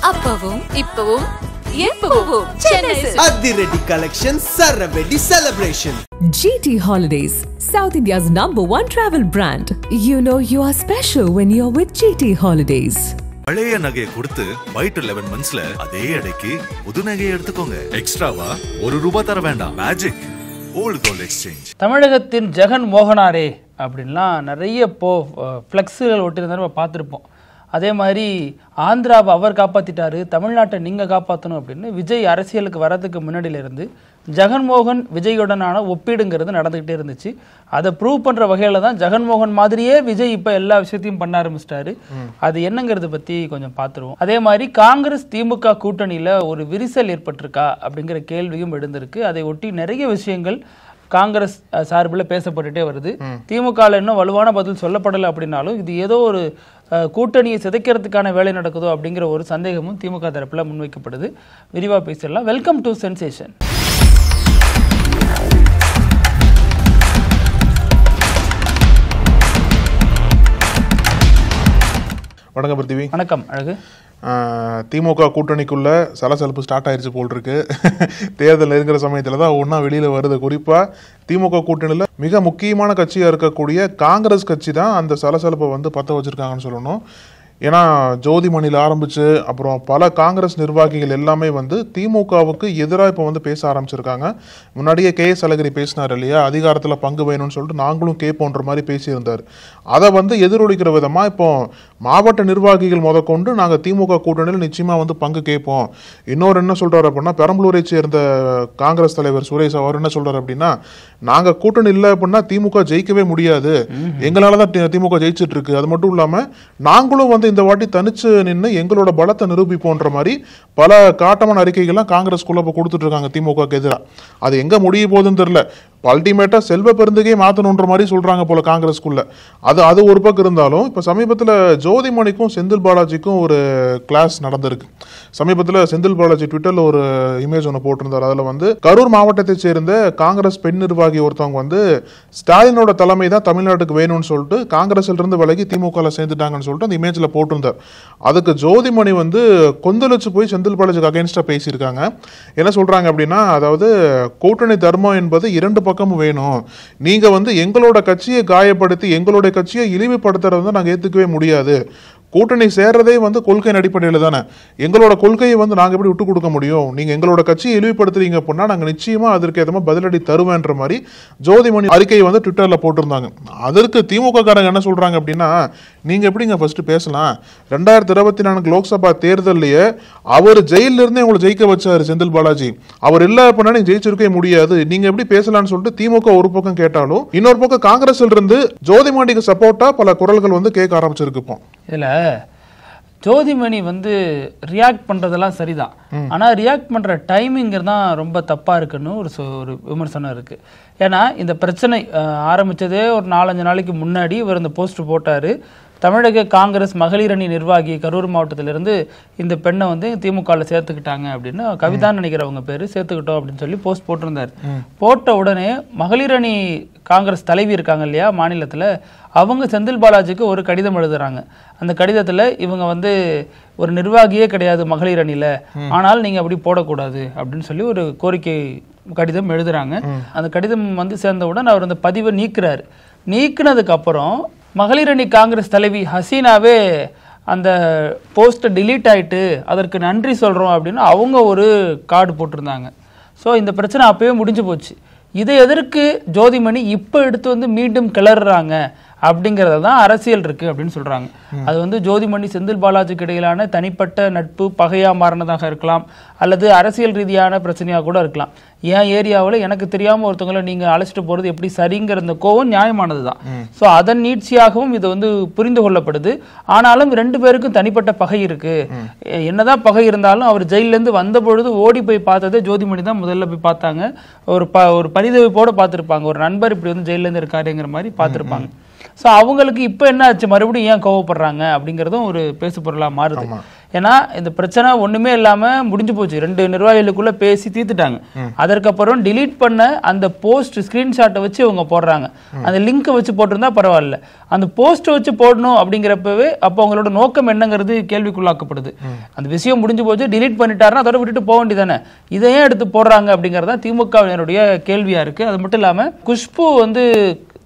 அப்பவும் இப்பவும் எப்பவும் சென்னை அதிரடி கலெக்ஷன் சரவெடி celebration. GT Holidays, South India's #1 travel brand. You know you are special when you're with GT Holidays. பழைய நகையை கொடுத்து பை டு 11 monthsல அதே அடைக்கு புது நகையை எடுத்துக்கோங்க. எக்ஸ்ட்ராவா ₹1 தர வேண்டாம். Magic old gold exchange. தமிழகத்தின் ஜெகன் மோகனாரே அப்படின்லாம் நிறைய ஃப்ளெக்ஸுகள் ஒட்டியிருந்தா நம்ம பார்த்துருப்போம். அதே மாதிரி ஆந்திராவை அவர் காப்பாற்றிட்டாரு, தமிழ்நாட்டை நீங்கள் காப்பாற்றணும் அப்படின்னு விஜய் அரசியலுக்கு வரதுக்கு முன்னாடியிலேருந்து ஜெகன்மோகன் விஜயுடனான ஒப்பீடுங்கிறது நடந்துக்கிட்டே இருந்துச்சு. அதை ப்ரூவ் பண்ணுற வகையில் தான் ஜெகன்மோகன் மாதிரியே விஜய் இப்போ எல்லா விஷயத்தையும் பண்ண ஆரம்பிச்சிட்டாரு. அது என்னங்கிறத பற்றி கொஞ்சம் பார்த்துருவோம். அதே மாதிரி காங்கிரஸ் திமுக கூட்டணியில் ஒரு விரிசல் ஏற்பட்டிருக்கா அப்படிங்கிற கேள்வியும் எழுந்திருக்கு. அதை ஒட்டி நிறைய விஷயங்கள் காங்கிரஸ் சார்பில் பேசப்பட்டுட்டே வருது. திமுகவில் இன்னும் வலுவான பதில் சொல்லப்படலை அப்படின்னாலும் இது ஏதோ ஒரு கூட்டணியை சிதைக்கிறதுக்கான வேலை நடக்குதோ அப்படிங்கிற ஒரு சந்தேகமும் திமுக தரப்பில் முன்வைக்கப்படுது. விரிவாக பேசிடலாம். Welcome to sensation. வணக்கம் பிருத்திவி. வணக்கம் அழகு. திமுக கூட்டணிக்குள்ள சலசலப்பு ஸ்டார்ட் ஆயிடுச்சு போல் இருக்கு. தேர்தல் இருக்கிற சமயத்தில் தான் ஒன்றா வெளியில் வருது. குறிப்பாக திமுக கூட்டணியில் மிக முக்கியமான கட்சியாக இருக்கக்கூடிய காங்கிரஸ் கட்சி தான் அந்த சலசலப்பை பற்ற வச்சுருக்காங்கன்னு சொல்லணும். ஏன்னா ஜோதிமணியில் ஆரம்பித்து அப்புறம் பல காங்கிரஸ் நிர்வாகிகள் எல்லாமே திமுகவுக்கு எதிராக இப்போ பேச ஆரம்பிச்சிருக்காங்க. முன்னாடியே KS அழகிரி பேசினார் இல்லையா, அதிகாரத்தில் பங்கு வேணும்னு சொல்லிட்டு நாங்களும் கேட்போன்ற மாதிரி பேசியிருந்தார். அதை எதிரொலிக்கிற விதமாக இப்போ மாவட்ட நிர்வாகிகள் முதற்கொண்டு நாங்கள் திமுக கூட்டணியில் நிச்சயமாக பங்கு கேட்போம். இன்னொரு என்ன சொல்கிறார் அப்படின்னா, பெரம்பலூரை சேர்ந்த காங்கிரஸ் தலைவர் சுரேஷ் அவர் என்ன சொல்கிறார் அப்படின்னா, நாங்கள் கூட்டணி இல்லை அப்படின்னா திமுக ஜெயிக்கவே முடியாது, எங்களால் தான் திமுக ஜெயிச்சுட்டு இருக்கு. அது மட்டும் இல்லாமல் நாங்களும் இந்த வாட்டி தனிச்சு நின்று எங்களோட பலத்தை நிரூபிப்போன்ற மாதிரி பல காட்டமான அறிக்கைகள்லாம் காங்கிரஸ்குள்ள கொடுத்துட்டு இருக்காங்க திமுகவுக்கு எதிராக. அது எங்க முடிய போகுதுன்னு தெரியல. அல்டிமேட்டா செல்வ பெருந்தகையே மாற்றணுன்ற மாதிரி சொல்றாங்க போல காங்கிரஸ்குள்ள. அது ஒரு பக்கம் இருந்தாலும் இப்போ சமீபத்தில் ஜோதிமணிக்கும் செந்தில் பாலாஜிக்கும் ஒரு கிளாஸ் நடந்திருக்கு. சமீபத்தில் செந்தில் பாலாஜி ட்விட்டர்ல ஒரு இமேஜ் ஒன்று போட்டிருந்தார். அதில் கரூர் மாவட்டத்தை சேர்ந்த காங்கிரஸ் பெண் நிர்வாகி ஒருத்தவங்க ஸ்டாலினோட தலைமை தான் தமிழ்நாட்டுக்கு வேணும்னு சொல்லிட்டு காங்கிரஸ்ல இருந்து விலகி திமுகவில் சேர்ந்துட்டாங்கன்னு சொல்லிட்டு அந்த இமேஜ்ல போட்டிருந்தார். அதுக்கு ஜோதிமணி கொந்தளிச்சு போய் செந்தில் பாலாஜிக்கு அகைன்ஸ்டா பேசியிருக்காங்க. என்ன சொல்றாங்க அப்படின்னா, அதாவது கூட்டணி தர்மம் என்பது இரண்டு பக்கமும் வேணும். நீங்க எங்களோட கட்சியை காயப்படுத்தி எங்களுடைய கட்சியை இழிவுபடுத்துறது நாங்க ஏத்துக்கவே முடியாது. கூட்டணி சேர்றதே கொள்கையின் அடிப்படையில் தானே. எங்களோட கொள்கையை நாங்கள் எப்படி விட்டு கொடுக்க முடியும்? நீங்கள் எங்களோட கட்சியை இழிவுபடுத்துறீங்க அப்படின்னா நாங்கள் நிச்சயமாக அதற்கு ஏற்ற பதிலடி தருவேன்ற மாதிரி ஜோதிமணி அறிக்கையை ட்விட்டரில் போட்டிருந்தாங்க. அதற்கு திமுக காரங்க என்ன சொல்கிறாங்க அப்படின்னா, நீங்கள் எப்படிங்க ஃபர்ஸ்ட் பேசலாம்? 2024 லோக்சபா தேர்தலையே அவர் ஜெயிலிருந்தே உங்களை ஜெயிக்க வச்சாரு செந்தில் பாலாஜி. அவர் இல்லை அப்படின்னா நீங்கள் ஜெயிச்சிருக்கவே முடியாது, நீங்கள் எப்படி பேசலாம்னு சொல்லிட்டு திமுக ஒரு பக்கம் கேட்டாலும் இன்னொரு பக்கம் காங்கிரஸ்ல இருந்து ஜோதிமணிக்கு சப்போர்ட்டா பல குரல்கள் கேட்க ஆரம்பிச்சிருக்கு. இதில் ஜோதிமணி ரியாக்ட் பண்ணுறதெல்லாம் சரிதான், ஆனால் ரியாக்ட் பண்ணுற டைமிங்கர் தான் ரொம்ப தப்பாக இருக்குன்னு ஒரு விமர்சனம் இருக்குது. ஏன்னா இந்த பிரச்சனை ஆரம்பித்ததே ஒரு 4-5 நாளைக்கு முன்னாடி இவர் இந்த போஸ்ட் போட்டார். தமிழக காங்கிரஸ் மகளிர் அணி நிர்வாகி கரூர் மாவட்டத்திலிருந்து இந்த பெண்ணை திமுகவில் சேர்த்துக்கிட்டாங்க அப்படின்னு, கவிதான்னு நினைக்கிறவங்க பேர், சேர்த்துக்கிட்டோம் அப்படின்னு சொல்லி போஸ்ட் போட்டிருந்தார். போட்ட உடனே மகளிர் அணி காங்கிரஸ் தலைவி இருக்காங்க இல்லையா மாநிலத்தில், அவங்க செந்தில் பாலாஜிக்கு ஒரு கடிதம் எழுதுறாங்க. அந்த கடிதத்தில் இவங்க ஒரு நிர்வாகியே கிடையாது மகளிர் அணியில், ஆனால் நீங்கள் அப்படி போடக்கூடாது அப்படின்னு சொல்லி ஒரு கோரிக்கை கடிதம் எழுதுறாங்க. அந்த கடிதம் சேர்ந்தவுடன் அவர் அந்த பதிவை நீக்கிறார். நீக்கினதுக்கு அப்புறம் மகளிர் அணி காங்கிரஸ் தலைவி ஹசீனாவே அந்த போஸ்ட்டை டிலீட் ஆகிட்டு அதற்கு நன்றி சொல்கிறோம் அப்படின்னு அவங்க ஒரு கார்டு போட்டிருந்தாங்க. ஸோ இந்த பிரச்சனை அப்போயே முடிஞ்சு போச்சு. இதை எதற்கு ஜோதிமணி இப்போ எடுத்து மீண்டும் கிளறுறாங்க அப்படிங்கிறத தான் அரசியல் இருக்குது அப்படின்னு சொல்கிறாங்க. அது ஜோதிமணி செந்தில் பாலாஜிக்கு இடையிலான தனிப்பட்ட நட்பு பகையாக மாறினதாக இருக்கலாம், அல்லது அரசியல் ரீதியான பிரச்சனையாக கூட இருக்கலாம். என் ஏரியாவில் எனக்கு தெரியாமல் ஒருத்தவங்களை நீங்கள் அழைச்சிட்டு போகிறது எப்படி சரிங்கிற இந்த கோவம் நியாயமானது தான். ஸோ அதன் நீட்சியாகவும் இது புரிந்து கொள்ளப்படுது. ஆனாலும் 2 பேருக்கும் தனிப்பட்ட பகை இருக்குது. என்னதான் பகை இருந்தாலும் அவர் ஜெயிலேருந்து வந்த பொழுது ஓடி போய் பார்த்ததே ஜோதிமணி தான் முதல்ல போய் பார்த்தாங்க. ஒரு பரிதவிப்போடு பார்த்துருப்பாங்க, ஒரு நண்பர் இப்படி ஜெயிலேருந்து இருக்காருங்கிற மாதிரி பார்த்துருப்பாங்க. ஸோ அவங்களுக்கு இப்போ என்ன ஆச்சு, மறுபடியும் ஏன் கோவப்படுறாங்க அப்படிங்கிறதும் ஒரு பேசு பொருளாக மாறுது. ஏன்னா இந்த பிரச்சனை ஒண்ணுமே இல்லாம முடிஞ்சு போச்சு, 2 நிர்வாகிகளுக்குள்ள பேசி தீர்த்துட்டாங்க. அதற்கப்புறம் டிலீட் பண்ண அந்த போஸ்ட் ஸ்கிரீன்ஷாட்டை வச்சு இவங்க போடுறாங்க. அந்த லிங்கை வச்சு போட்டிருந்தா பரவாயில்ல, அந்த போஸ்ட் வச்சு போடணும் அப்படிங்கிறப்பவே அப்போ அவங்களோட நோக்கம் என்னங்கிறது கேள்விக்குள்ளாக்கப்படுது. அந்த விஷயம் முடிஞ்சு போச்சு, டிலீட் பண்ணிட்டாருன்னா அதோட விட்டுட்டு போக வேண்டியதானே, இதையே எடுத்து போடுறாங்க அப்படிங்கறதா திமுகவினருடைய கேள்வியா இருக்கு. அது மட்டும் இல்லாம குஷ்பு வந்து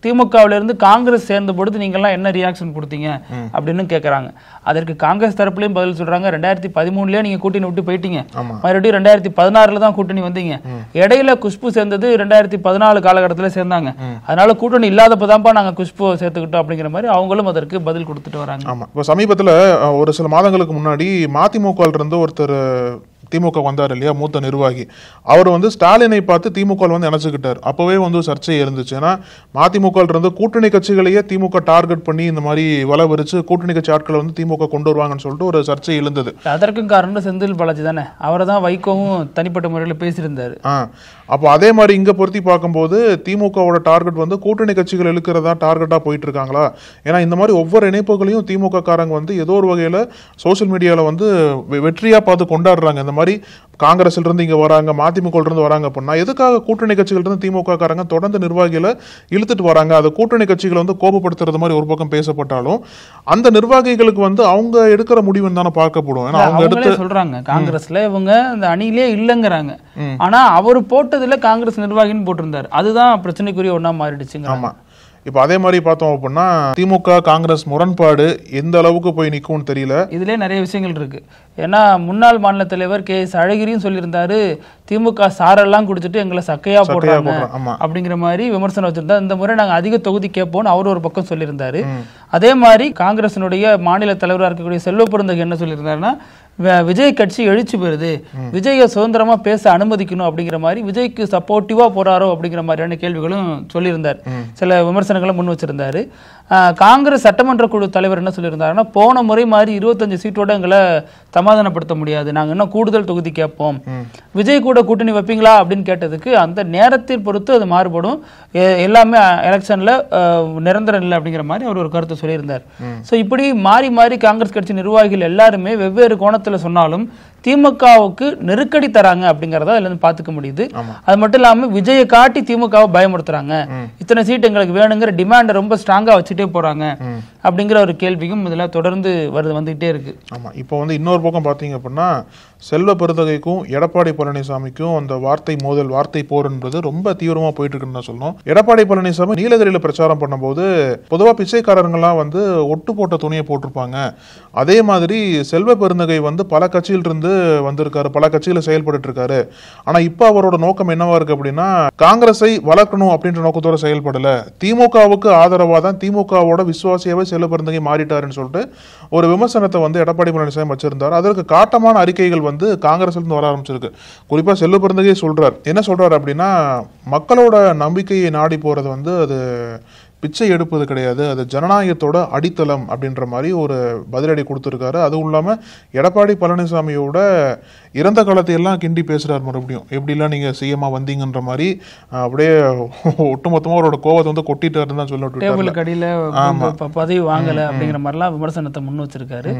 திமுகவில இருந்து காங்கிரஸ் சேர்ந்த பொழுது நீங்கெல்லாம் என்ன ரியாக்ஷன் கொடுத்தீங்க அப்படின்னு கேட்கறாங்க. அதற்கு காங்கிரஸ் தரப்புலையும் பதில் சொல்றாங்க, 2013லயே நீங்க கூட்டணி விட்டு போயிட்டீங்க, மறுபடியும் 2016ல தான் கூட்டணி வந்தீங்க, இடையில குஷ்பு சேர்ந்தது 2014 காலகட்டத்துல சேர்ந்தாங்க, அதனால கூட்டணி இல்லாதப்பதான்ப்பா நாங்க குஷ்பு சேர்த்துக்கிட்டோம் அப்படிங்கிற மாதிரி அவங்களும் அதற்கு பதில் கொடுத்துட்டு வராங்க. ஆமா, இப்போ சமீபத்துல ஒரு சில மாதங்களுக்கு முன்னாடி மதிமுக இருந்து ஒருத்தர் திமுக வந்தார் இல்லையா, மூத்த நிர்வாகி, அவர் வந்து ஸ்டாலினை பார்த்து திமுக வந்து இணைச்சுக்கிட்டார். அப்பவே வந்து சர்ச்சை இருந்துச்சு. ஏன்னா மதிமுக இருந்து கூட்டணி கட்சிகளையே திமுக டார்கெட் பண்ணி இந்த மாதிரி வலை விரிச்சு கூட்டணி கட்சி ஆட்களை வந்து திமுக கொண்டு வருவாங்கன்னு சொல்லிட்டு ஒரு சர்ச்சை எழுந்தது. அதற்கும் காரணம் செந்தில் பாலாஜி தானே, அவரை தான் வைகோவும் தனிப்பட்ட முறையில் பேசியிருந்தாரு. அப்போ அதே மாதிரி இங்க பொருத்தி பார்க்கும்போது திமுகவோட டார்கெட் வந்து கூட்டணி கட்சிகள் இழுக்கிறதா டார்கெட்டா போயிட்டு இருக்காங்களா? ஏன்னா இந்த மாதிரி ஒவ்வொரு இணைப்புகளையும் திமுக காரங்க வந்து ஏதோ ஒரு வகையில சோசியல் மீடியால வந்து வெற்றியா பார்த்து கொண்டாடுறாங்க. இந்த மாதிரி காங்கிரஸ்ல இருந்து இங்க வராங்க, மதிமுக இருந்து வராங்க அப்படின்னா எதுக்காக கூட்டணி கட்சிகள் இருந்து திமுக காரங்க தொடர்ந்து நிர்வாகிகளை இழுத்துட்டு வராங்க? அது கூட்டணி கட்சிகளை வந்து கோபப்படுத்துறது மாதிரி ஒரு பக்கம் பேசப்பட்டாலும் அந்த நிர்வாகிகளுக்கு வந்து அவங்க எடுக்கிற முடிவுன்னு தானே பார்க்கப்படும். ஏன்னா அவங்க எடுத்து சொல்றாங்க காங்கிரஸ்ல இவங்க அந்த அணியிலே இல்லங்கிறாங்க, ஆனா அவர் போட்டதுல காங்கிரஸ் நிர்வாகின்னு போட்டிருந்தாரு, அதுதான் பிரச்சனைக்குரிய ஒண்ணா மாறிடுச்சுங்க. ஆமா, இப்ப அதே மாதிரி பார்த்தோம் அப்படின்னா திமுக காங்கிரஸ் முரண்பாடு எந்த அளவுக்கு போய் நிக்கும்னு தெரியல. இதுல நிறைய விஷயங்கள் இருக்கு. ஏன்னா முன்னாள் மாநில தலைவர் கே எஸ் அழகிரியும் சொல்லியிருந்தாரு, திமுக சாரெல்லாம் குடிச்சிட்டு எங்களை சக்கையா போடுறாங்க அப்படிங்கிற மாதிரி விமர்சனம் வச்சிருந்தா, இந்த முறை நாங்க அதிக தொகுதி கேட்போம்னு அவர் ஒரு பக்கம் சொல்லியிருந்தாரு. அதே மாதிரி காங்கிரசினுடைய மாநில தலைவராக இருக்கக்கூடிய செல்வ பெருந்தகை என்ன சொல்லியிருந்தாருன்னா, விஜய் கட்சி எழுச்சி பெறுது, விஜய சுதந்திரமா பேச அனுமதிக்கணும் அப்படிங்கிற மாதிரி, விஜய்க்கு சப்போர்ட்டிவா போறாரோ அப்படிங்கிற மாதிரியான கேள்விகளும் சொல்லியிருந்தார், சில விமர்சனங்களை முன் வச்சிருந்தாரு. காங்கிரஸ் சட்டமன்ற குழு தலைவர் என்ன சொல்லியிருந்தாருன்னா, போன முறை மாதிரி 25 சீட்டோட எங்களை சமாதானப்படுத்த முடியாது, நாங்க இன்னும் கூடுதல் தொகுதி கேட்போம், விஜய் கூட கூட்டணி வைப்பீங்களா அப்படின்னு கேட்டதுக்கு, அந்த நேரத்தை பொறுத்து அது மாறுபடும், எல்லாமே எலெக்ஷன்ல நிரந்தரம் இல்லை அப்படிங்கிற மாதிரி அவர் ஒரு கருத்தை சொல்லியிருந்தார். ஸோ இப்படி மாறி மாறி காங்கிரஸ் கட்சி நிர்வாகிகள் எல்லாருமே வெவ்வேறு கோணத்துல சொன்னாலும் திமுகவுக்கு நெருக்கடி தராங்க அப்படிங்கறத அதுல இருந்து பாத்துக்க முடியுது. அது மட்டும் இல்லாம விஜயை காட்டி திமுகவை பயமுறுத்துறாங்க, இத்தனை சீட் எங்களுக்கு வேணுங்கிற டிமாண்ட் ரொம்ப ஸ்ட்ராங்கா வச்சுட்டே போறாங்க அப்படிங்கிற ஒரு கேள்வியும் இதுல தொடர்ந்து வந்துகிட்டே இருக்கு. ஆமா, இப்போ வந்து இன்னொரு பக்கம் பாத்தீங்க அப்படின்னா செல்வ பெருந்தகைக்கும் எடப்பாடி பழனிசாமிக்கும் அந்த வார்த்தை மோதல், வார்த்தை போர் என்பது ரொம்ப தீவிரமா போயிட்டு இருக்குன்னு தான் சொல்லணும். எடப்பாடி பழனிசாமி நீலகிரியில பிரச்சாரம் பண்ணும்போது பொதுவா பிச்சைக்காரங்கெல்லாம் வந்து ஒட்டு போட்ட துணியை போட்டிருப்பாங்க, அதே மாதிரி செல்வ பெருந்தகை வந்து பல கட்சியில இருந்து வந்திருக்காரு, பல கட்சியில செயல்பட்டு இருக்காரு, ஆனா இப்ப அவரோட நோக்கம் என்னவா இருக்கு அப்படின்னா காங்கிரஸை வளர்க்கணும் அப்படின்ற நோக்கத்தோட செயல்படல, திமுகவுக்கு ஆதரவா தான் திமுகவோட விசுவாசியாவே செல்வ பெருந்தகை மாறிட்டாருன்னு சொல்லிட்டு ஒரு விமர்சனத்தை வந்து எடப்பாடி பழனிசாமி வச்சிருந்தார். அதற்கு காட்டமான அறிக்கைகள் வந்து காங்கிரஸ்ல இருந்து வர ஆரம்பிச்சிருக்கு. குறிப்பா செல்வ பெருந்தகை சொல்றார், என்ன சொல்றாரு அப்படின்னா, மக்களோட நம்பிக்கையை நாடி போறது வந்து அது பிச்சை எடுப்பது கிடையாது, அது ஜனநாயகத்தோட அடித்தளம் அப்படின்ற மாதிரி ஒரு பதிலடி கொடுத்துருக்காரு. அதுவும் இல்லாம எடப்பாடி பழனிசாமியோட இறந்த காலத்தை எல்லாம் கிண்டி பேசுறாரு, மறுபடியும் எப்படிலாம் நீங்க சிஎம்மா வந்தீங்கன்ற மாதிரி அப்படியே ஒட்டுமொத்தமா அவரோட கோவத்தை வந்து கொட்டிட்டாருன்னு தான் சொல்லிட்டு கடியில பதவி வாங்கல அப்படிங்கிற மாதிரிலாம் விமர்சனத்தை முன் வச்சிருக்காரு.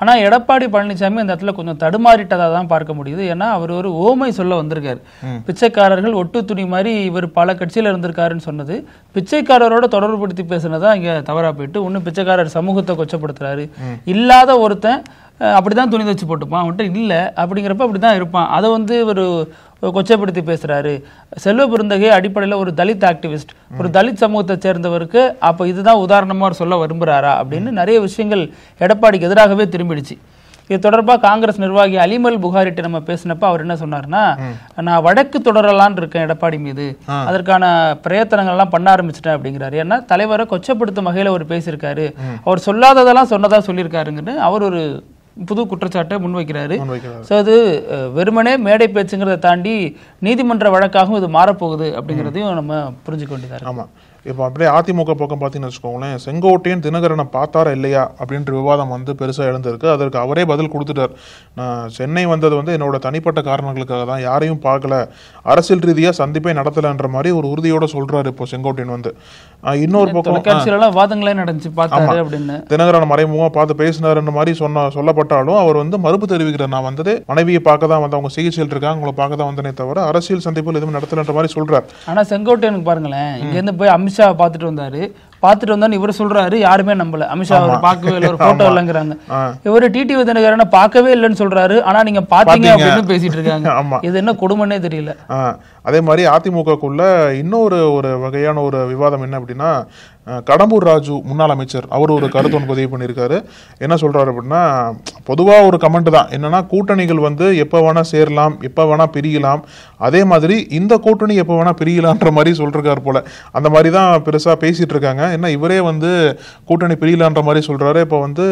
ஆனா எடப்பாடி பழனிசாமி அந்த இடத்துல கொஞ்சம் தடுமாறிட்டதா தான் பார்க்க முடியுது. ஏன்னா அவர் ஒரு ஓமை சொல்ல வந்திருக்காரு, பிச்சைக்காரர்கள் ஒட்டு துணி மாதிரி இவர் பல கட்சியில இருந்திருக்காருன்னு சொன்னது பிச்சைக்காரரோட தொடர்புபடுத்தி பேசுனதா இங்க தவறா போயிட்டு, ஒன்னும் பிச்சைக்காரர் சமூகத்தை கொச்சப்படுத்துறாரு, இல்லாத ஒருத்தன் அப்படிதான் துணி வச்சு போட்டுப்பான், அவன்கிட்ட இல்லை அப்படிங்கிறப்ப அப்படிதான் இருப்பான், அதை வந்து ஒரு கொச்சைப்படுத்தி பேசுறாரு. செல்வ பெருந்தகை அடிப்படையில் ஒரு தலித் ஆக்டிவிஸ்ட், ஒரு தலித் சமூகத்தை சேர்ந்தவருக்கு அப்போ இதுதான் உதாரணமா சொல்ல விரும்புறாரா அப்படின்னு நிறைய விஷயங்கள் எடப்பாடிக்கு எதிராகவே திரும்பிடுச்சு. இது தொடர்பாக காங்கிரஸ் நிர்வாகி அலிமல் புகாரிட்ட நம்ம பேசினப்ப அவர் என்ன சொன்னார்னா, நான் வழக்கு தொடரலான்னு இருக்கேன் எடப்பாடி மீது, அதற்கான பிரயத்தனங்கள் எல்லாம் பண்ண ஆரம்பிச்சிட்டேன் அப்படிங்கிறாரு. ஏன்னா தலைவரை கொச்சப்படுத்தும் வகையில அவர் பேசியிருக்காரு, அவர் சொல்லாததெல்லாம் சொன்னதா சொல்லியிருக்காருங்கன்னு அவர் ஒரு புது குற்றச்சாட்டை முன்வைக்கிறாரு. ஸோ அது வெறுமனே மேடை பேச்சுங்கிறத தாண்டி நீதிமன்ற வழக்காகவும் இது மாறப்போகுது அப்படிங்கிறதையும் நம்ம புரிஞ்சுக்க வேண்டியதாக இருக்கு. இப்போ அப்படியே அதிமுக பக்கம் பார்த்தீங்கன்னு வச்சுக்கோங்களேன், செங்கோட்டையன் தினகரனை பார்த்தாரா இல்லையா அப்படின்ற விவாதம் வந்து பெருசாக எழுந்திருக்கு. அதற்கு அவரே பதில் கொடுத்துட்டார். நான் சென்னை வந்தது வந்து என்னோட தனிப்பட்ட காரணங்களுக்காக தான், யாரையும் பார்க்கல, அரசியல் ரீதியாக சந்திப்பை நடத்தலைன்ற மாதிரி ஒரு உறுதியோட சொல்றாரு இப்போ செங்கோட்டையன் வந்து. இன்னொரு பக்கம் வாதங்களே நடந்துச்சு பார்த்தாரு அப்படின்னு தினகரனை மறைமுகமாக பார்த்து பேசினாருன்ற மாதிரி சொல்லப்பட்டாலும் அவர் வந்து மறுப்பு தெரிவிக்கிறார். நான் வந்தது மனைவியை பார்க்க தான் வந்து, அவங்க சிகிச்சையில் இருக்காங்க, உங்களை பார்க்க தான் வந்தனே தவிர அரசியல் சந்திப்புகள் எதுவும் நடத்தலைன்ற மாதிரி சொல்றாரு. ஆனா செங்கோட்டையனுக்கு பாருங்களேன், இங்கேருந்து போய் அமித்ஷா பார்த்துட்டு வந்தாரு. பார்த்துட்டு வந்தான்னு இவர் சொல்றாரு, யாருமே நம்பல. அமித்ஷா அவர் பார்க்கவே இல்லை, ஒரு போட்டோ இல்லைங்கிறாங்க. இவர் டிடிவி தினகரனை பார்க்கவே இல்லைன்னு சொல்றாரு, ஆனா நீங்க பாத்தீங்க அப்படின்னு பேசிட்டு இருக்காங்க. இது என்ன கொடுமைன்னே தெரியல. அதே மாதிரி அதிமுகக்குள்ள இன்னொரு ஒரு வகையான ஒரு விவாதம் என்ன அப்படின்னா, கடம்பூர் ராஜு முன்னாள் அமைச்சர் அவர் ஒரு கருத்து ஒன்று பதிவு பண்ணியிருக்காரு. என்ன சொல்றாரு அப்படின்னா, பொதுவாக ஒரு கமெண்ட் தான் என்னன்னா, கூட்டணிகள் வந்து எப்போ வேணா சேரலாம், எப்போ வேணா பிரியலாம், அதே மாதிரி இந்த கூட்டணி எப்போ வேணா பிரியலான்ற மாதிரி சொல்றாரு போல. அந்த மாதிரி தான் பெருசா பேசிட்டு இருக்காங்க. என்ன இவரே வந்து கூட்டணி பிரியலான்ற மாதிரி சொல்றாரு. இப்போ வந்து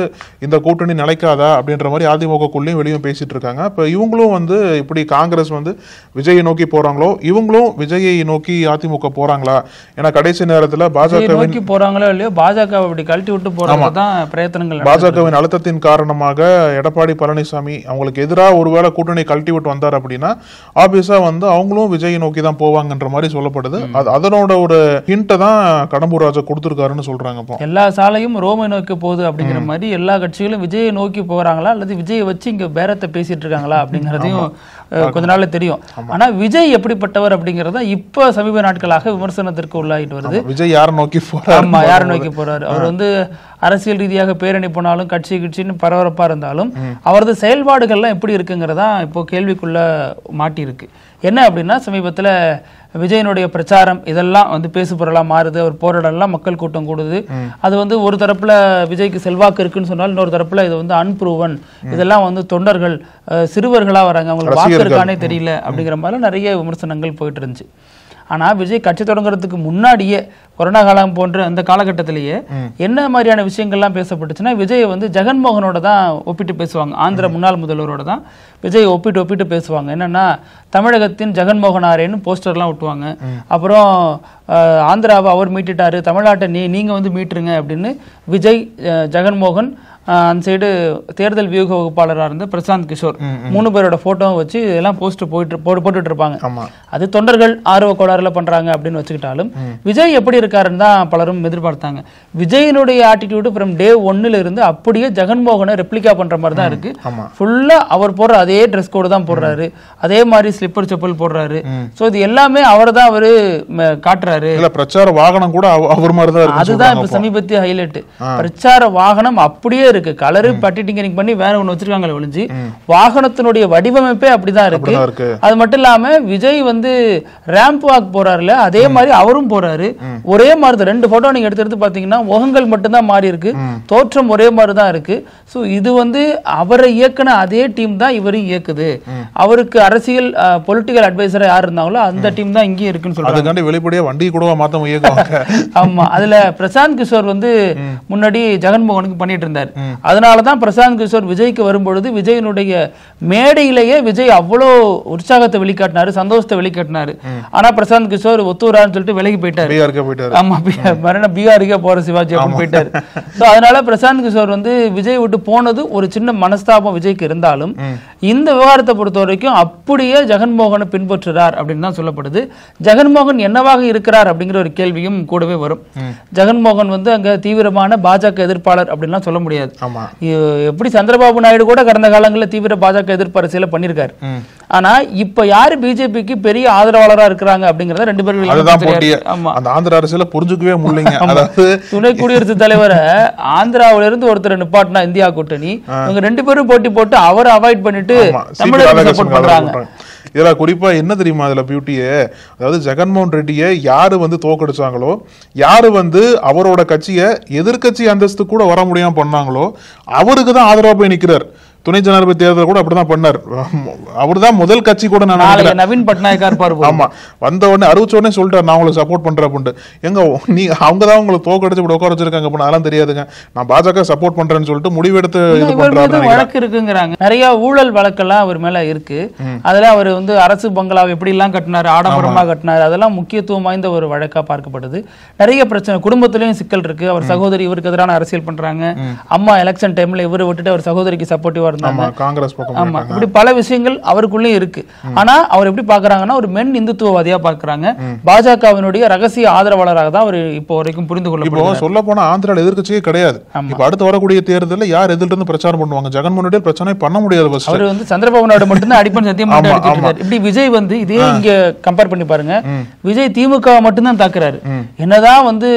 இந்த கூட்டணி நிலைக்காதா அப்படின்ற மாதிரி அதிமுகக்குள்ளேயும் வெளியும் பேசிட்டு இருக்காங்க. இப்போ இவங்களும் வந்து இப்படி காங்கிரஸ் வந்து விஜயை நோக்கி போறாங்களோ, இவங்களும் விஜயை நோக்கி அதிமுக போறாங்களா? ஏன்னா கடைசி நேரத்தில் பாஜக போறாங்களோ இல்லையோ, பாஜக அப்படி கழட்டி விட்டு போறதுதான் பிரயத்தனங்கள். பாஜகவின் அழுத்தத்தின் காரணமாக எடப்பாடி பழனிசாமி அவங்களுக்கு எதிராக ஒருவேளை கூட்டணி கழட்டி விட்டு வந்தார் அப்படின்னா ஆப்வியஸா வந்து அவங்களும் விஜயை நோக்கி தான் போவாங்கன்ற மாதிரி சொல்லப்படுது. அதனோட ஒரு ஹிண்ட்டை தான் கடம்பூர் ராஜா கொடுத்துருக்காருன்னு சொல்றாங்க. இப்போ எல்லா சாலையும் ரோமை நோக்கி போகுது அப்படிங்கிற மாதிரி எல்லா கட்சிகளும் விஜயை நோக்கி போறாங்களா அல்லது விஜயை வச்சு இங்க பேரத்தை பேசிட்டு இருக்காங்களா அப்படிங்கறதையும் கொஞ்ச நாள்ல தெரியும். ஆனா விஜய் எப்படிப்பட்டவர் அப்படிங்கறத இப்ப சமீப நாட்களாக விமர்சனத்திற்கு உள்ளாயிட்டு வருது. விஜய் யாரை நோக்கி போறாரு? ஆமா, யாரை நோக்கி போறாரு? அவர் வந்து அரசியல் ரீதியாக பேரணி போனாலும் கட்சின்னு பரபரப்பா இருந்தாலும் அவரது செயல்பாடுகள்லாம் எப்படி இருக்குங்கிறதா இப்போ கேள்விக்குள்ள மாட்டி இருக்கு. என்ன அப்படின்னா, சமீபத்துல விஜயனுடைய பிரச்சாரம் இதெல்லாம் வந்து பேசு பொருளா மாறுது. அவர் போராடலாம், மக்கள் கூட்டம் கூடுது. அது வந்து ஒரு தரப்புல விஜய்க்கு செல்வாக்கு இருக்குன்னு சொன்னால், இன்னொரு தரப்புல இது வந்து அன்ப்ரூவன், இதெல்லாம் வந்து தொண்டர்கள் சிறுவர்களா வராங்க, அவங்களுக்கு வாக்கு இருக்கானே தெரியல அப்படிங்கிற மாதிரி நிறைய விமர்சனங்கள் போயிட்டு இருந்துச்சு. ஆனா விஜய் கட்சி தொடங்குறதுக்கு முன்னாடியே கொரோனா காலம் போன்ற அந்த காலகட்டத்திலேயே என்ன மாதிரியான விஷயங்கள்லாம் பேசப்பட்டுச்சுன்னா, விஜய் வந்து ஜெகன்மோகனோட தான் ஒப்பிட்டு பேசுவாங்க. ஆந்திர முன்னாள் முதல்வரோட தான் விஜய் ஒப்பிட்டு பேசுவாங்க. என்னன்னா, தமிழகத்தின் ஜெகன்மோகன் ஆரேன்னு போஸ்டர்லாம் ஒட்டுவாங்க. அப்புறம் ஆந்திராவை அவர் மீட்டுட்டாரு, தமிழ்நாட்டை நீங்க வந்து மீட்டுருங்க அப்படின்னு விஜய், ஜெகன்மோகன், அந்த சைடு தேர்தல் வியூக வகுப்பாளராக இருந்த பிரசாந்த் கிஷோர் 3 பேரோட போட்டோவும் வச்சு எல்லாம் போஸ்ட் போட்டுட்டு இருப்பாங்க. அது தொண்டர்கள் ஆர்வ கோளாறுல பண்றாங்க அப்படின்னு வச்சுக்கிட்டாலும், விஜய் எப்படி இருக்காருன்னு தான் பலரும் எதிர்பார்த்தாங்க. விஜயனுடைய ஆட்டிடியூடு ஃப்ரம் டே 1ல இருந்து அப்படியே ஜெகன்மோகனை ரெப்ளிகா பண்ற மாதிரி தான் இருக்கு. ஃபுல்லா அவர் போடுற அதே ட்ரெஸ் கோடு தான் போடுறாரு, அதே மாதிரி ஸ்லிப்பர் செப்பல் போடுறாரு. சோ இது எல்லாமே அவர் தான் அவரு காட்டுறாரு. பிரச்சார வாகனம் கூட அவர் மாதிரி தான் இருக்கு. அதுதான் இப்ப சமீபத்திய ஹைலைட். பிரச்சார வாகனம் அப்படியே இருக்கு. கலரு பட்டி டிங்கரிங் பண்ணி வேற ஒண்ணு வச்சிருக்காங்க ஒழிஞ்சு, வாகனத்தினுடைய வடிவமைப்பே அப்படிதான் இருக்கு. அது மட்டும் இல்லாம விஜய் வந்து ரேம்ப் வாக் போறாருல, அதே மாதிரி அவரும் போறாரு. ஒரே மாதிரி 2 போட்டோ நீங்க எடுத்து பாத்தீங்கன்னா முகங்கள் மட்டும்தான் மாறி இருக்கு, தோற்றம் ஒரே மாதிரி தான் இருக்கு. சோ இது வந்து அவரை இயக்குன அதே டீம் தான் இவரையும் இயக்குது. அவருக்கு அரசியல் பொலிட்டிக்கல் அட்வைசரா யார் இருந்தாங்களோ அந்த டீம் தான் இங்கேயும் இருக்குன்னு சொல்றாங்க. அதுக்காண்டி வெளிப்படையா வண்டி கூட மாத்தம் இயக்குவாங்க. ஆமா, அதுல பிரசாந்த் கிஷோர் வந்து முன்னாடி ஜெகன்மோகனுக்கு பண்ணிட்டு இருந்தார். அதனாலதான் பிரசாந்த் கிஷோர் விஜய்க்கு வரும்பொழுது விஜயனுடைய மேடையிலேயே விஜய் அவ்வளோ உற்சாகத்தை வெளிக்காட்டினாரு, சந்தோஷத்தை வெளிக்காட்டினாரு. ஆனா பிரசாந்த் கிஷோர் ஒத்துவரான்னு சொல்லிட்டு விலகி போயிட்டாரு. ஆமா, மரண பீகாருக்கு போற சிவாஜி அப்படின்னு போயிட்டாரு. அதனால பிரசாந்த் கிஷோர் வந்து விஜய் விட்டு போனது ஒரு சின்ன மனஸ்தாபம் விஜய்க்கு இருந்தாலும், இந்த விவகாரத்தை பொறுத்த வரைக்கும் அப்படியே ஜெகன்மோகனை பின்பற்றுறார் அப்படின்னு தான் சொல்லப்படுது. ஜெகன்மோகன் என்னவாக இருக்கிறார் அப்படிங்கிற ஒரு கேள்வியும் கூடவே வரும். ஜெகன்மோகன் வந்து அங்க தீவிரமான பாஜக எதிர்ப்பாளர் அப்படின்லாம் சொல்ல முடியாது. எப்படி சந்திரபாபு நாயுடு கூட கடந்த காலங்களில் தீவிர பாஜக எதிர்ப்பு அரசியல பண்ணிருக்காரு. ஆனா இப்ப யாரு பிஜேபிக்கு பெரிய ஆதரவாளரா இருக்கிறாங்க அப்படிங்கறத 2 பேரும் அந்த ஆந்திர அரசியல புரிஞ்சுக்கவே முடியல. துணை குடியரசுத் தலைவரை ஆந்திராவில இருந்து ஒருத்தர் நிப்பாட்டினா இந்தியா கூட்டணி, இவங்க 2 பேரும் போட்டி போட்டு அவரை அவாய்ட் பண்ணிட்டு தமிழக சப்போர்ட் பண்றாங்க. இதுல குறிப்பா என்ன தெரியுமா அதுல பியூட்டியே, அதாவது ஜெகன்மோகன் ரெட்டியை யாரு வந்து தோக்கடிச்சாங்களோ, யாரு வந்து அவரோட கட்சியை எதிர்கட்சி அந்தஸ்து கூட வர முடியாம பண்ணாங்களோ, அவருக்கு தான் ஆதரவா போய் நிக்கிறார். துணை ஜனாதிபதி தேர்தல் கூட அப்படிதான் பண்ணார். அவர்தான் முதல் கட்சி கூட நான் நவீன் பட்நாயக் இருப்பாரு. ஆமா, வந்த உடனே அறிவிச்ச உடனே சொல்லிட்டார் நான் உங்களுக்கு சப்போர்ட் பண்றேன் அப்படின்ட்டு. எங்க அவங்கதான் உங்களுக்கு தோக்கடிச்சு இப்படி உட்கார வச்சிருக்காங்க அப்படின்னு அதெல்லாம் தெரியாதுங்க. நான் பாஜக சப்போர்ட் பண்றேன்னு சொல்லிட்டு முடிவெடுத்து இது பண்றாரு. வழக்கு இருக்குங்கிறாங்க, நிறைய ஊழல் வழக்கெல்லாம் அவர் மேல இருக்கு. அதுல அவர் வந்து அரசு பங்களாவை எப்படி எல்லாம் கட்டினாரு, ஆடம்பரமா கட்டினாரு, அதெல்லாம் முக்கியத்துவம் வாய்ந்த ஒரு வழக்கா பார்க்கப்படுது. நிறைய பிரச்சனை, குடும்பத்திலயும் சிக்கல் இருக்கு. அவர் சகோதரி இவருக்கு எதிரான அரசியல் பண்றாங்க. அம்மா எலெக்ஷன் டைம்ல இவரை விட்டுட்டு அவர் சகோதரிக்கு சப்போர்ட்டிவா இருந்தாங்க, காங்கிரஸ் பக்கம். ஆமா, இப்படி பல விஷயங்கள் அவருக்குள்ளேயும் இருக்கு. ஆனா அவர் எப்படி பாக்குறாங்கன்னா ஒரு மென் இந்துத்துவவாதியா பார்க்கறாங்க. பாஜகவினுடைய ரகசிய ஆதரவாளராக தான் அவர் இப்போ வரைக்கும் புரிந்து கொள்ளப்படுறார். சொல்ல போனா ஆந்திரால எதிர்க்கட்சியே கிடையாது. இப்ப அடுத்து வரக்கூடிய தேர்தலில் யார் எதிர்த்து இருந்து பிரச்சாரம் பண்ணுவாங்க? ஜெகன்மோகன் பிரச்சனை பண்ண முடியாது. அவர் வந்து சந்திரபாபு நாயுடு மட்டும்தான் அடிப்பன் சத்தியம் பண்ணிட்டு. இப்படி விஜய் வந்து இதே இங்க கம்பேர் பண்ணி பாருங்க. விஜய் திமுக மட்டும்தான் தாக்குறாரு. என்னதான் வந்து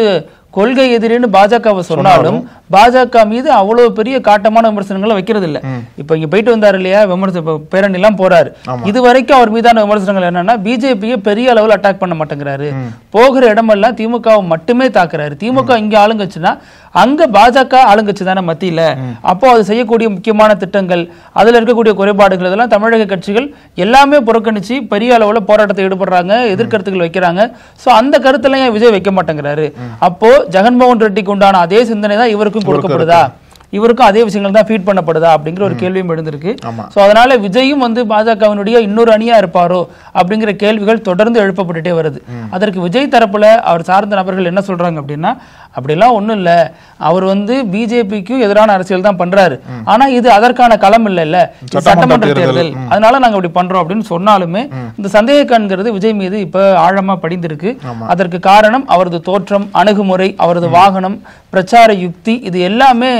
கொள்கை எதிரின்னு பாஜகவை சொன்னாலும் பாஜக மீது அவ்வளவு பெரிய காட்டமான விமர்சனங்களை வைக்கிறது இல்ல. இப்ப இங்க போயிட்டு வந்தாரு இல்லையா, பேரணி எல்லாம் போறாரு. இது வரைக்கும் அவர் மீதான விமர்சனங்கள் என்னன்னா பிஜேபியை பெரிய அளவில் அட்டாக் பண்ண மாட்டேங்கிறாரு, போகிற இடமெல்லாம் திமுகவை மட்டுமே தாக்குறாரு. திமுக இங்க ஆளுங்கட்சினா அங்க பாஜக ஆளுங்கட்சி தானே மத்தியில. அப்போ அது செய்யக்கூடிய முக்கியமான திட்டங்கள், அதுல இருக்கக்கூடிய குறைபாடுகள் இதெல்லாம் தமிழக கட்சிகள் எல்லாமே புறக்கணிச்சு பெரிய அளவுல போராட்டத்தை ஈடுபடுறாங்க, எதிர்கருத்துக்கள் வைக்கிறாங்க. சோ அந்த கருத்துல ஏன் விஜய் வைக்க மாட்டேங்கிறாரு? அப்போ ஜெகன்மோகன் ரெட்டிக்கு உண்டான அதே சிந்தனை தான் இவருக்கும் கொடுக்கப்படுதா, இவருக்கும் அதே விஷயங்கள் தான் ஃபீட் பண்ணப்படுதா அப்படிங்கிற ஒரு கேள்வியும் எழுந்திருக்கு. சோ அதனால விஜயும் வந்து பாஜகவினுடைய இன்னொரு அணியா இருப்பாரோ அப்படிங்கிற கேள்விகள் தொடர்ந்து எழுப்பப்பட்டுட்டே வருது. அதற்கு விஜய் தரப்புல அவர் சார்ந்த நபர்கள் என்ன சொல்றாங்க அப்படின்னா, அப்படிலாம் ஒண்ணும் இல்ல, அவர் வந்து பிஜேபிக்கும் எதிரான அரசியல் தான் பண்றாரு, ஆனா இது அதற்கான களம் இல்ல, சட்டமன்ற தேர்தல், அதனால நாங்க அப்படி பண்றோம் அப்படின்னு சொன்னாலுமே இந்த சந்தேக கண்கிறது விஜய் மீது இப்ப ஆழமா படிந்திருக்கு. அதற்கு காரணம் அவரது தோற்றம், அணுகுமுறை, அவரது வாகனம், பிரச்சார யுக்தி, இது எல்லாமே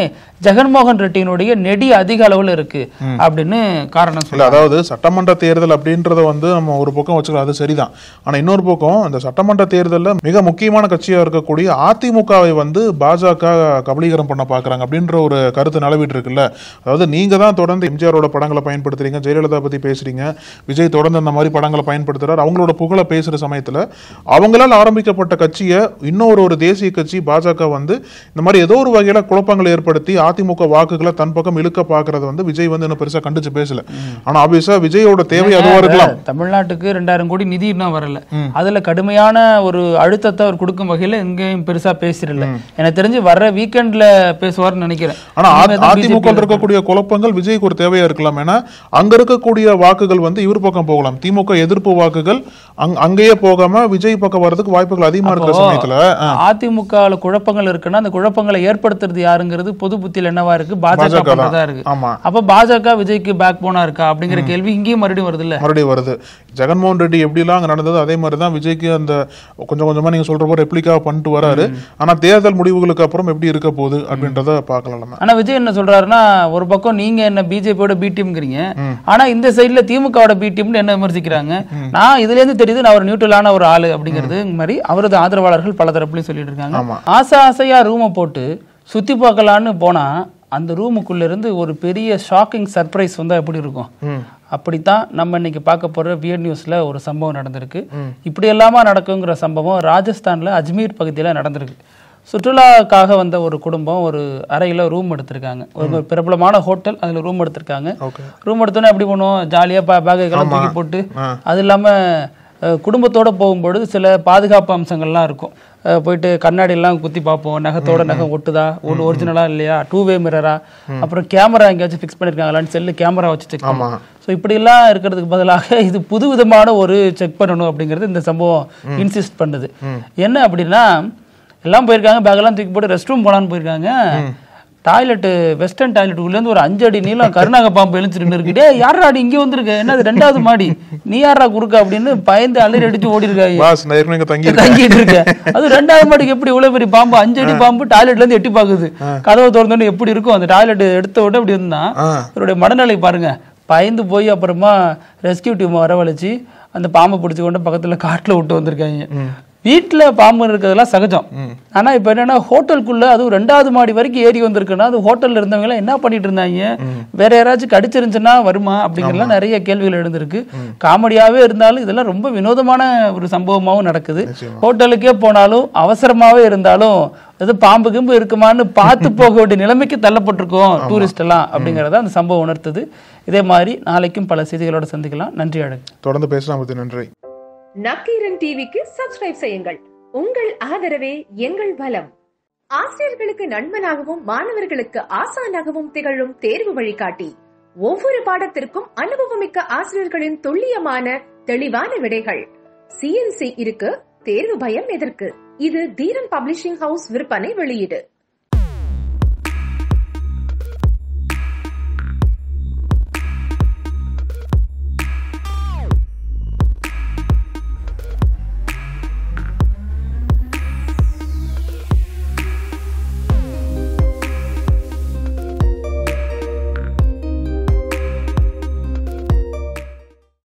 ஜெகன்மோகன் ரெட்டியினுடைய நெடி அதிக அளவுல இருக்கு அப்படின்னு காரணம் சொல்ல. அதாவது சட்டமன்ற தேர்தல் அப்படின்றத வந்து நம்ம ஒரு பக்கம் வச்சுக்கலாம், அது சரிதான். ஆனா இன்னொரு பக்கம் இந்த சட்டமன்ற தேர்தலில் மிக முக்கியமான கட்சியா இருக்கக்கூடிய அதிமுகவை வந்து பாஜக கபலீகரம் பண்ண பாக்குறாங்க அப்படின்ற ஒரு கருத்து நிலவிட்டு இருக்குல்ல. அதாவது நீங்க தான் தொடர்ந்து எம்ஜிஆரோட படங்களை பயன்படுத்துறீங்க, ஜெயலலிதா பத்தி பேசுறீங்க, விஜய் தொடர்ந்து அந்த மாதிரி படங்களை பயன்படுத்துறாரு, அவங்களோட புகழை பேசுற சமயத்துல அவங்களால் ஆரம்பிக்கப்பட்ட கட்சியை இன்னொரு ஒரு தேசிய கட்சி பாஜக வந்து இந்த மாதிரி ஏதோ ஒரு வகையில குழப்பங்களை ஏற்படுத்தி அதிமுக வாக்குகளை தன் பக்கம் இழுக்க பாக்குறது வந்து விஜய் வந்து என்ன பெருசா கண்டிச்சு பேசல. ஆனா ஆப்வியஸா விஜயோட தேவை அதுவா இருக்கலாம். தமிழ்நாட்டுக்கு 2000 கோடி நிதி இன்னும் வரல, அதுல கடுமையான ஒரு அழுத்தத்தை அவர் கொடுக்கும் வகையில எங்கேயும் பெருசா பேசிடல. எனக்கு தெரிஞ்சு வர்ற வீக்கெண்ட்ல பேசுவார்னு நினைக்கிறேன். ஆனா அதிமுக இருக்கக்கூடிய குழப்பங்கள் விஜய்க்கு ஒரு தேவையா இருக்கலாம். ஏன்னா அங்க இருக்கக்கூடிய வாக்குகள் வந்து இவர் பக்கம் போகலாம், திமுக எதிர்ப்பு வாக்குகள் அங்கேயே போகாம விஜய் பக்கம் வர்றதுக்கு வாய்ப்புகள் அதிகமா இருக்கிற சமயத்துல அதிமுக குழப்பங்கள் இருக்குன்னா அந்த குழப்பங்களை ஏற்படுத்துறது யாருங்கிறது பொது புத்தியில என்னவா இருக்கு, பாஜக பண்றதா இருக்கு. அப்ப பாஜக விஜய்க்கு பேக் போனா இருக்கா அப்படிங்கிற கேள்வி இங்கேயும் மறுபடியும் வருது இல்ல, மறுபடியும் வருது. ஜெகன்மோகன் ரெட்டி எப்படி எல்லாம் அங்க நடந்தது அதே மாதிரிதான் விஜய்க்கு அந்த கொஞ்சம் கொஞ்சமா நீங்க சொல்ற போது ரெப்ளிகா பண்ணிட்டு வராரு. ஆனா தேர்தல் முடிவுகளுக்கு அப்புறம் எப்படி இருக்க போகுது அப்படின்றத பாக்கலாம். ஆனா விஜய் என்ன சொல்றாருன்னா, ஒரு பக்கம் நீங்க என்ன பிஜேபியோட பி டீம்ங்கிறீங்க, ஆனா இந்த சைட்ல திமுகவோட பி டீம்னு என்ன விமர்சிக்கிறாங்க. நான் இதுல இருந்து தெரியுது நான் ஒரு நியூட்ரலான ஒரு ஆளு அப்படிங்கிறது மாதிரி அவரது ஆதரவாளர்கள் பல தரப்புலையும் சொல்லிட்டு இருக்காங்க. ஆசையா ரூமை போட்டு சுத்தி பார்க்கலான்னு போனா அந்த ரூமுக்குள்ள இருந்து ஒரு பெரிய ஷாக்கிங் சர்ப்ரைஸ் வந்தா எப்படி இருக்கும், அப்படித்தான் நம்ம இன்னைக்கு பார்க்க போற வியர் நியூஸ்ல ஒரு சம்பவம் நடந்திருக்கு. இப்படி எல்லாமா நடக்குங்கிற சம்பவம் ராஜஸ்தான்ல அஜ்மீர் பகுதியில நடந்திருக்கு. சுற்றுலாக்காக வந்த ஒரு குடும்பம் ஒரு அறையில ரூம் எடுத்திருக்காங்க, ஒரு பிரபலமான ஹோட்டல், அதுல ரூம் எடுத்திருக்காங்க. ரூம் எடுத்தோன்னே எப்படி பண்ணுவோம், ஜாலியா பேகைகள்லாம் தூக்கி போட்டு, அது இல்லாம குடும்பத்தோட போகும்பொழுது சில பாதுகாப்பு அம்சங்கள்லாம் இருக்கும். போயிட்டு கண்ணாடி எல்லாம் குத்தி பார்ப்போம், நகத்தோட நகம் ஒட்டுதா, ஒன்று ஒரிஜினலா இல்லையா, 2-வே மிரரா, அப்புறம் கேமரா எங்கேயாச்சும் ஃபிக்ஸ் பண்ணிருக்காங்களான்னு செல்லு கேமரா வச்சு செக் பண்ணுவோம். ஸோ இப்படிலாம் இருக்கிறதுக்கு பதிலாக இது புதுவிதமான ஒரு செக் பண்ணணும் அப்படிங்கிறது இந்த சம்பவம் இன்சிஸ்ட் பண்ணுது. என்ன அப்படின்னா, எல்லாம் போயிருக்காங்க, பேக்கெல்லாம் தூக்கி போட்டு ரெஸ்ட் ரூம் போலான்னு போயிருக்காங்க. டாய்லெட்டு வெஸ்டர்ன் டாய்லெட் உள்ளேருந்து ஒரு 5 அடி நீளம் கருணாக பாம்பு எழுச்சிட்டு இருக்கு. யாரா அடி இங்கே வந்திருக்க, என்னது 2வது மாடி, நீ யாரா குறுக்க அப்படின்னு பயந்து அலறி அடிச்சு ஓடி இருக்காங்க, தங்கிட்டு இருக்க. அது 2வது மாடிக்கு எப்படி இவ்வளவு பெரிய பாம்பு, 5 அடி பாம்பு டாய்லெட்ல இருந்து எட்டி பாக்குது. கதவை திறந்தோன்னு எப்படி இருக்கும், அந்த டாய்லெட் எடுத்த விட அப்படி இருந்தா அவருடைய மனநிலை பாருங்க. பயந்து போய் அப்புறமா ரெஸ்கியூ டீம் வரவழைச்சு அந்த பாம்பை பிடிச்சி கொண்டு பக்கத்துல காட்டுல விட்டு வந்திருக்காங்க. வீட்டுல பாம்பு இருக்கிறதுலாம் சகஜம். ஆனா இப்ப என்னன்னா ஹோட்டலுக்குள்ள அதுவும் 2வது மாடி வரைக்கும் ஏறி வந்திருக்குன்னா அது ஹோட்டல்ல இருந்தவங்க எல்லாம் என்ன பண்ணிட்டு இருந்தாங்க, வேற யாராச்சும் கடிச்சிருந்துச்சுன்னா வருமா அப்படிங்கறதுலாம் நிறைய கேள்விகள் எழுந்திருக்கு. காமெடியாவே இருந்தாலும் இதெல்லாம் ரொம்ப வினோதமான ஒரு சம்பவமாவும் நடக்குது. ஹோட்டலுக்கே போனாலும் அவசரமாவே இருந்தாலும் அது பாம்பு கிம்பு இருக்குமான்னு பார்த்து போக வேண்டிய நிலைமைக்கு தள்ளப்பட்டிருக்கோம் டூரிஸ்ட் எல்லாம் அப்படிங்கறத அந்த சம்பவம் உணர்த்துது. இதே மாதிரி நாளைக்கும் பல செய்திகளோட சந்திக்கலாம். நன்றி. அழகு தொடர்ந்து பேசலாம். நன்றி. நக்கீரன் டிவிக்கு சப்ஸ்கிரைப் செய்யுங்கள். உங்கள் ஆதரவே எங்கள் பலம். ஆசிரியர்களுக்கு நண்பனாகவும் மாணவர்களுக்கு ஆசானாகவும் திகழும் தேர்வு வழிகாட்டி. ஒவ்வொரு பாடத்திற்கும் அனுபவமிக்க ஆசிரியர்களின் துல்லியமான தெளிவான விடைகள். CNC இருக்கு, தேர்வு பயம் எதற்கு? இது தீரன் பப்ளிஷிங் ஹவுஸ் விற்பனை வெளியீடு.